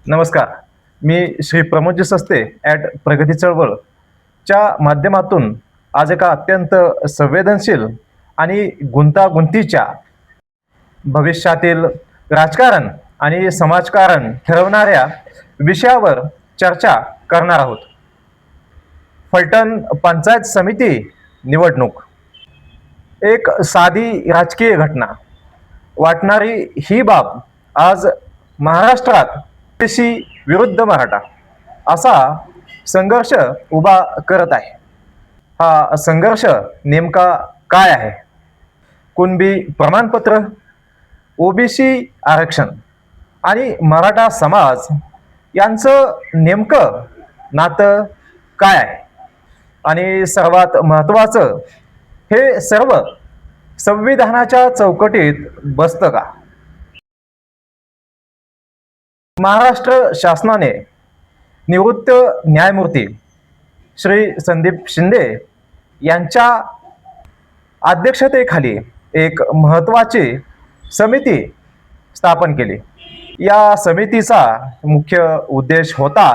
नमस्कार. मी श्री प्रमोदजी सस्ते ॲट प्रगती चळवळच्या माध्यमातून आज एका अत्यंत संवेदनशील आणि गुंतागुंतीच्या भविष्यातील राजकारण आणि समाजकारण ठरवणाऱ्या विषयावर चर्चा करणार आहोत. फलटण पंचायत समिती निवडणूक. एक साधी राजकीय घटना वाटणारी ही बाब आज महाराष्ट्रात ओबीसी विरुद्ध मराठा असा संघर्ष उभा करत आहे. हा संघर्ष नेमका काय आहे? कुणबी प्रमाणपत्र, ओबीसी आरक्षण आणि मराठा समाज यांचं नेमकं नातं काय आहे? आणि सर्वात महत्त्वाचं, हे सर्व संविधानाच्या चौकटीत बसतं का? महाराष्ट्र शासनाने निवृत्त न्यायमूर्ती श्री संदीप शिंदे यांच्या अध्यक्षतेखाली एक महत्त्वाची समिती स्थापन केली. या समितीचा मुख्य उद्देश होता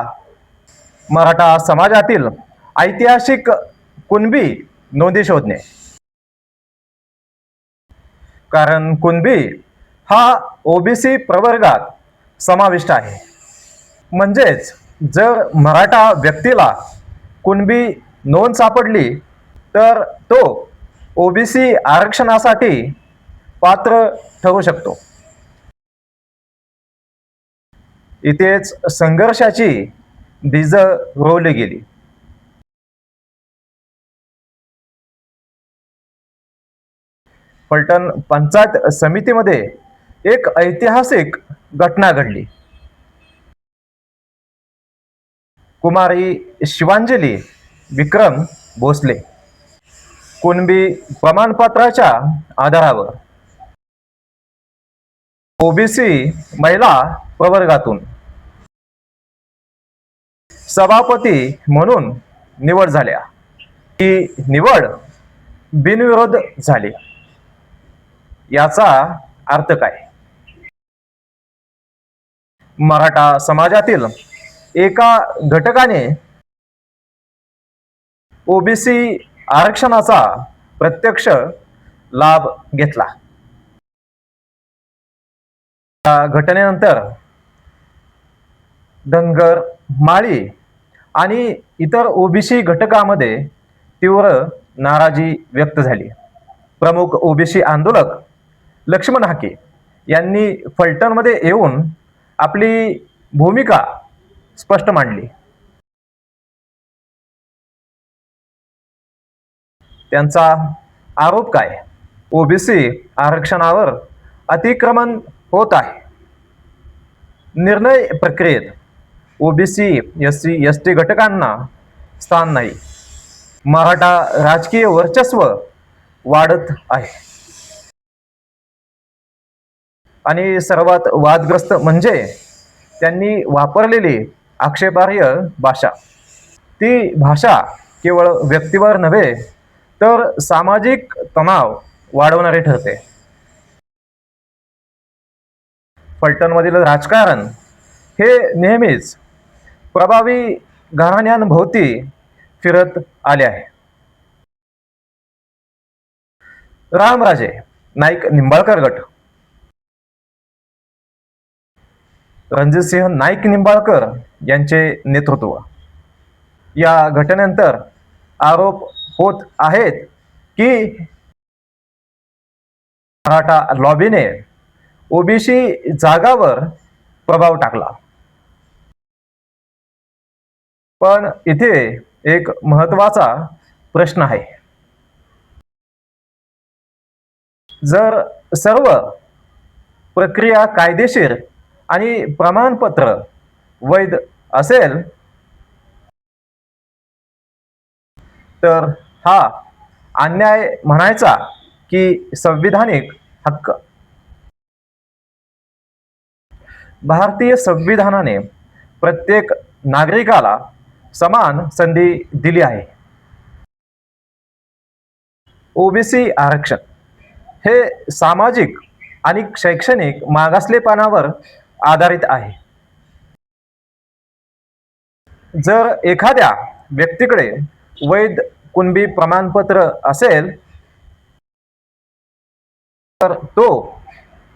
मराठा समाजातील ऐतिहासिक कुणबी नोंदी शोधणे. कारण कुणबी हा ओबीसी प्रवर्गात समाविष्ट आहे. म्हणजेच जर मराठा व्यक्तीला कुणबी नोंद सापडली तर तो ओबीसी आरक्षणासाठी पात्र ठरू शकतो. इथेच संघर्षाची बीजं रोवली गेली. फलटण पंचायत समितीमध्ये एक ऐतिहासिक घटना घडली. कुमारी शिवांजली विक्रम भोसले कुणबी प्रमाणपत्राच्या आधारावर ओबीसी महिला प्रवर्गातून सभापती म्हणून निवड झाल्या. ही निवड बिनविरोध झाली. याचा अर्थ काय? मराठा समाजातील एका घटकाने ओबीसी आरक्षणाचा प्रत्यक्ष लाभ घेतला. या घटनेनंतर धनगर, माळी आणि इतर ओबीसी घटकामध्ये तीव्र नाराजी व्यक्त झाली. प्रमुख ओबीसी आंदोलक लक्ष्मण हाके यांनी फलटणमध्ये येऊन आपली भूमिका स्पष्ट मांडली. त्यांचा आरोप काय? ओबीसी आरक्षणावर अतिक्रमण होत आहे. निर्णय प्रक्रियेत ओबीसी, एससी, एसटी घटकांना स्थान नाही. मराठा राजकीय वर्चस्व वाढत आहे. आणि सर्वात वादग्रस्त म्हणजे त्यांनी वापरलेली आक्षेपार्ह भाषा. ती भाषा केवळ व्यक्तीवर नव्हे तर सामाजिक तणाव वाढवणारी ठरते. फलटणमधील राजकारण हे नेहमीच प्रभावी घराण्यांभोवती फिरत आले आहे. रामराजे नाईक निंबाळकर गट. रणजितसिंह नाईक निंबाळकर यांचे नेतृत्व. या घटनेनंतर आरोप होत आहेत की मराठा लॉबीने ओबीसी जागावर प्रभाव टाकला. पण इथे एक महत्त्वाचा प्रश्न आहे. जर सर्व प्रक्रिया कायदेशीर आणि प्रमाणपत्र वैध असेल तर हा अन्याय म्हणायचा की संविधानिक हक्क? भारतीय संविधानाने प्रत्येक नागरिकाला समान संधी दिली आहे. ओबीसी आरक्षण हे सामाजिक आणि शैक्षणिक मागासलेपणावर आधारित आहे. जर एखाद्या व्यक्तीकडे वैध कुणबी प्रमाणपत्र असेल तर तो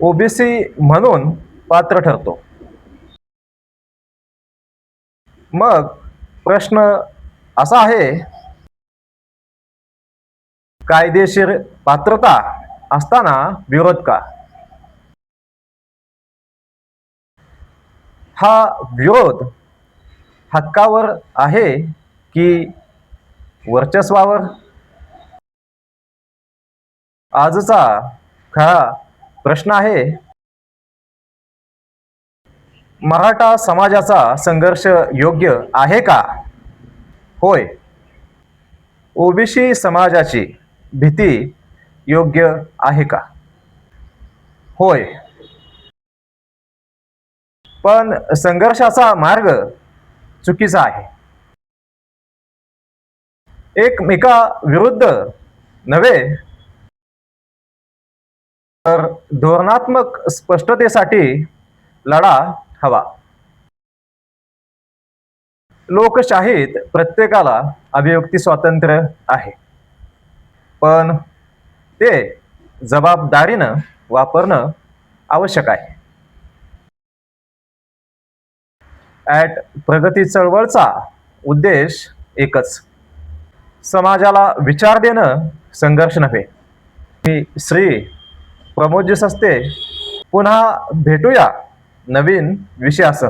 ओबीसी म्हणून पात्र ठरतो. मग प्रश्न असा आहे, कायदेशीर पात्रता असताना विरोध का? हा विरोध हक्कावर आहे की वर्चस्वावर? आजचा खरा प्रश्न आहे, मराठा समाजाचा संघर्ष योग्य आहे का? होय. ओबीसी समाजाची भीती योग्य आहे का? होय. पण संघर्षाचा मार्ग चुकीचा आहे. एकमेका विरुद्ध नव्हे तर धोरणात्मक स्पष्टतेसाठी लढा हवा. लोकशाहीत प्रत्येकाला अभिव्यक्ती स्वातंत्र्य आहे, पण ते जबाबदारीनं वापरणं आवश्यक आहे. प्रगती चळवळचा उद्देश एकच, समाजाला विचार देणं, संघर्ष नव्हे. मी श्री प्रमोदजी सस्ते. पुन्हा भेटूया नवीन विषयासह.